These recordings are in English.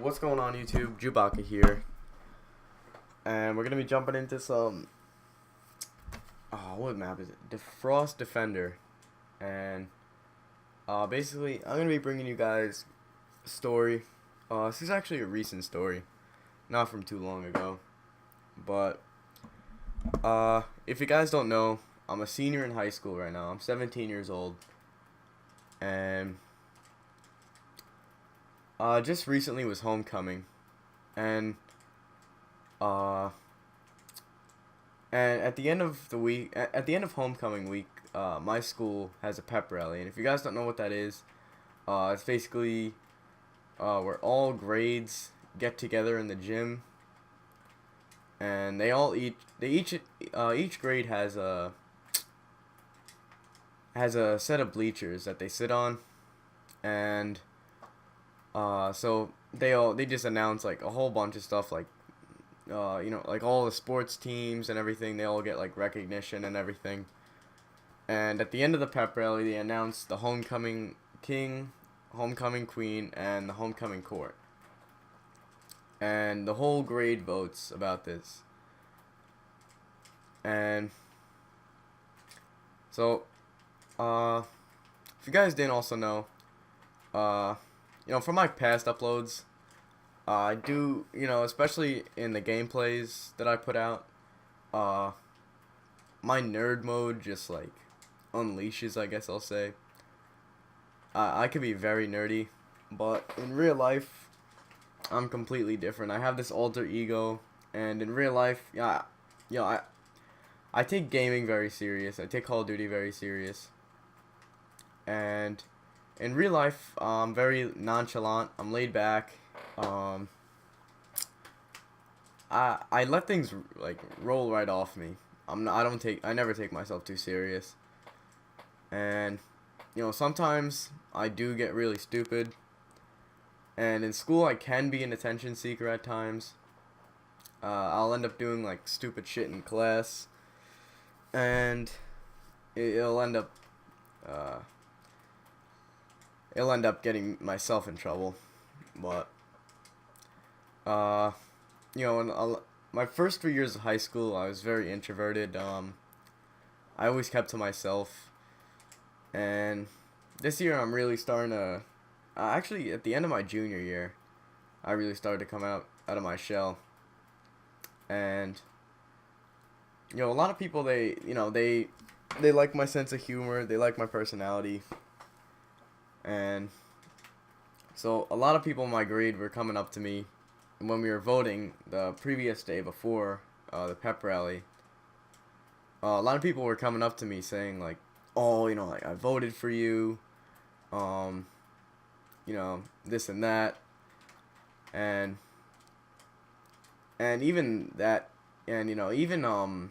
What's going on YouTube? Jubaka here. And we're going to be jumping into some... what map is it? Frost Defender. And basically, I'm going to be bringing you guys a story. This is actually a recent story. Not from too long ago. But, if you guys don't know, I'm a senior in high school right now. I'm 17 years old. And... just recently was homecoming, and at the end of the week, at the end of homecoming week, my school has a pep rally, and if you guys don't know what that is, it's basically where all grades get together in the gym, and each grade has a set of bleachers that they sit on, and so they just announced like a whole bunch of stuff, like like all the sports teams and everything. They all get like recognition and everything. And at the end of the pep rally, they announced the homecoming king, homecoming queen, and the homecoming court. And the whole grade votes about this. And so, if you guys didn't also know, from my past uploads, I do, especially in the gameplays that I put out, my nerd mode just, like, unleashes, I guess I'll say. I could be very nerdy, but in real life, I'm completely different. I have this alter ego, and in real life, I take gaming very serious. I take Call of Duty very serious. And in real life, I'm very nonchalant. I'm laid back. I let things like roll right off me. I never take myself too serious. And sometimes I do get really stupid. And in school, I can be an attention seeker at times. I'll end up doing like stupid shit in class, and it'll end up getting myself in trouble. But in my first 3 years of high school, I was very introverted. I always kept to myself, and this year I'm really starting to actually at the end of my junior year, I really started to come out of my shell. And a lot of people, they like my sense of humor, they like my personality. And so a lot of people in my grade were coming up to me when we were voting the previous day before the pep rally. A lot of people were coming up to me saying like, "Oh, like I voted for you, this and that," and even that, and even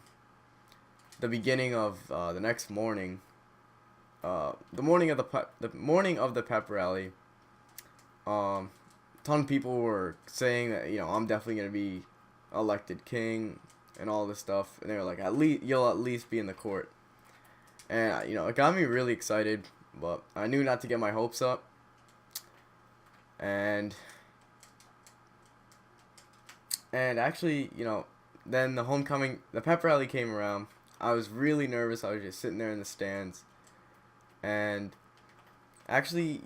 the beginning of the next morning. The morning of the pep rally, ton of people were saying that I'm definitely gonna be elected king and all this stuff, and they were like, you'll at least be in the court, and it got me really excited, but I knew not to get my hopes up, and actually then the pep rally came around. I was really nervous. I was just sitting there in the stands. And actually,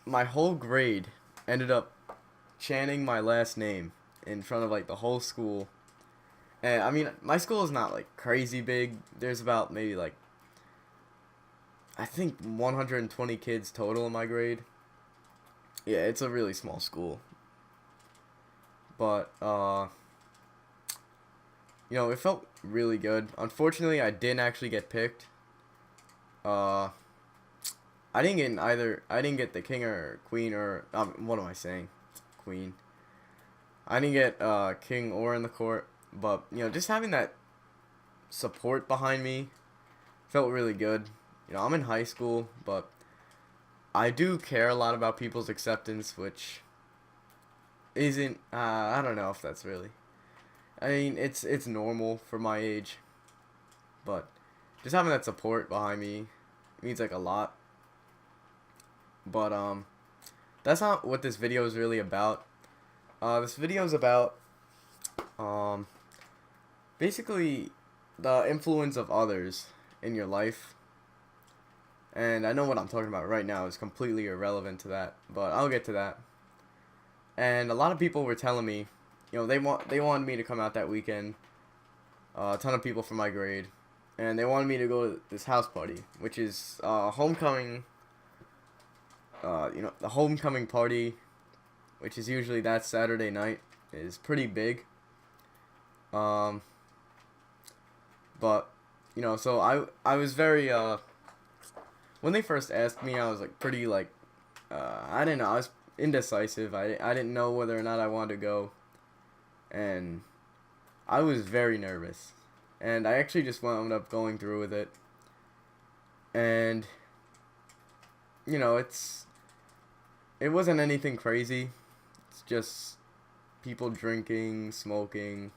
my whole grade ended up chanting my last name in front of like the whole school. And I mean, my school is not like crazy big. There's about maybe like, I think 120 kids total in my grade. Yeah, it's a really small school. But it felt really good. Unfortunately, I didn't actually get picked. I didn't get the king or queen, or what am I saying? Queen. I didn't get king or in the court, but just having that support behind me felt really good. I'm in high school, but I do care a lot about people's acceptance, which isn't I don't know if that's really. I mean, it's normal for my age, but just having that support behind me means like a lot. But that's not what this video is really about. This video is about um, basically the influence of others in your life. And I know what I'm talking about right now is completely irrelevant to that, but I'll get to that. And a lot of people were telling me, they wanted me to come out that weekend. A ton of people from my grade, and they wanted me to go to this house party, which is homecoming. The homecoming party, which is usually that Saturday night, is pretty big. Um, but so I was very when they first asked me, I was like pretty like I didn't know, I was indecisive. I didn't know whether or not I wanted to go, and I was very nervous, and I actually just wound up going through with it. And it wasn't anything crazy. It's just people drinking, smoking.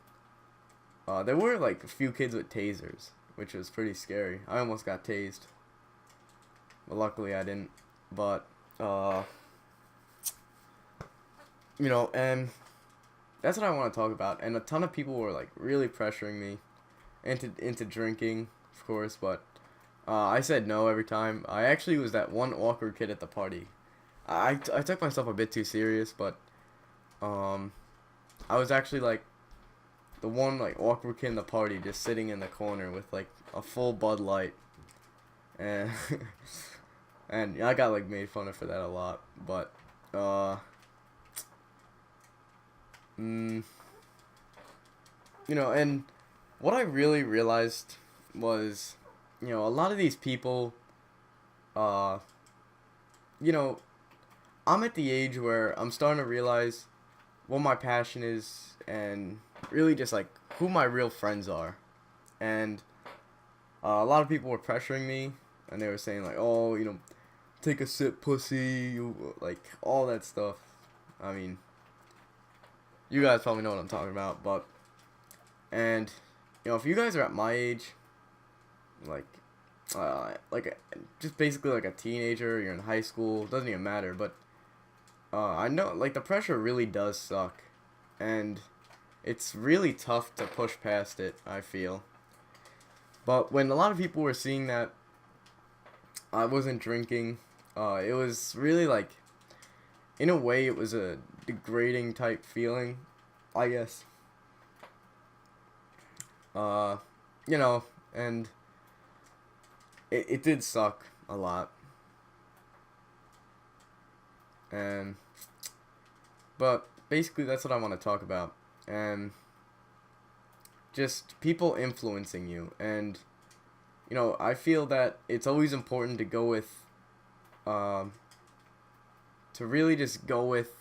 There were like a few kids with tasers, which was pretty scary. I almost got tased, but luckily I didn't. But and that's what I want to talk about. And a ton of people were like really pressuring me into drinking, of course, but I said no every time. I actually was that one awkward kid at the party. I took myself a bit too serious, but I was actually like the one like awkward kid in the party, just sitting in the corner with like a full Bud Light, and and I got like made fun of for that a lot. But mm, and what I really realized was, a lot of these people, uh, you know, I'm at the age where I'm starting to realize what my passion is and really just like who my real friends are. And a lot of people were pressuring me, and they were saying like, oh, take a sip, pussy, like all that stuff. I mean, you guys probably know what I'm talking about, but and if you guys are at my age, like just basically like a teenager, you're in high school, doesn't even matter, but I know like the pressure really does suck, and it's really tough to push past it, I feel. But when a lot of people were seeing that I wasn't drinking, it was really like, in a way, it was a degrading type feeling, I guess. Uh, and it did suck a lot. And, but basically that's what I want to talk about. And just people influencing you. And, I feel that it's always important to go with, to really just go with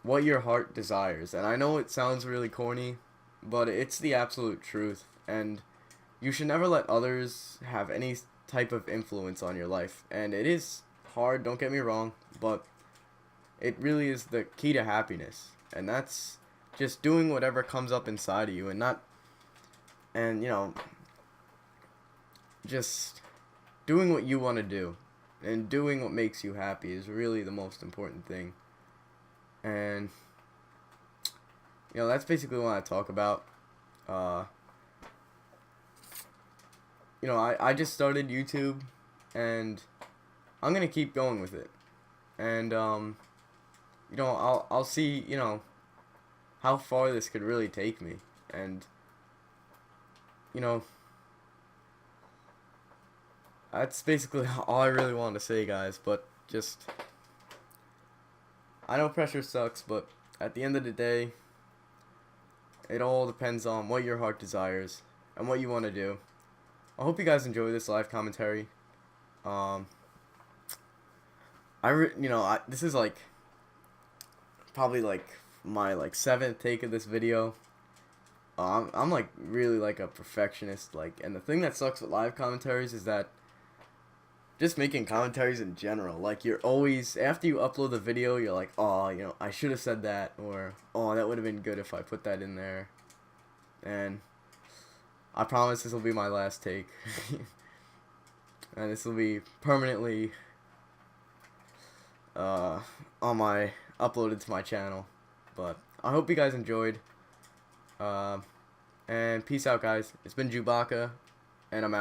what your heart desires. And I know it sounds really corny, but it's the absolute truth. And you should never let others have any type of influence on your life. And it is hard, don't get me wrong, but it really is the key to happiness. And that's just doing whatever comes up inside of you, and not, and just doing what you want to do and doing what makes you happy is really the most important thing. And that's basically what I talk about. I just started YouTube, and I'm gonna keep going with it. And I'll see how far this could really take me. And that's basically all I really wanted to say, guys. But just, I know pressure sucks, but at the end of the day, it all depends on what your heart desires and what you want to do. I hope you guys enjoy this live commentary. This is like probably like my like 7th take of this video. I'm like really like a perfectionist, like, and the thing that sucks with live commentaries is that just making commentaries in general, like, you're always, after you upload the video, you're like, oh, I should have said that, or oh, that would have been good if I put that in there. And I promise this will be my last take. And this will be permanently on my uploaded to my channel. But I hope you guys enjoyed. And peace out, guys. It's been Chewbacca, and I'm out.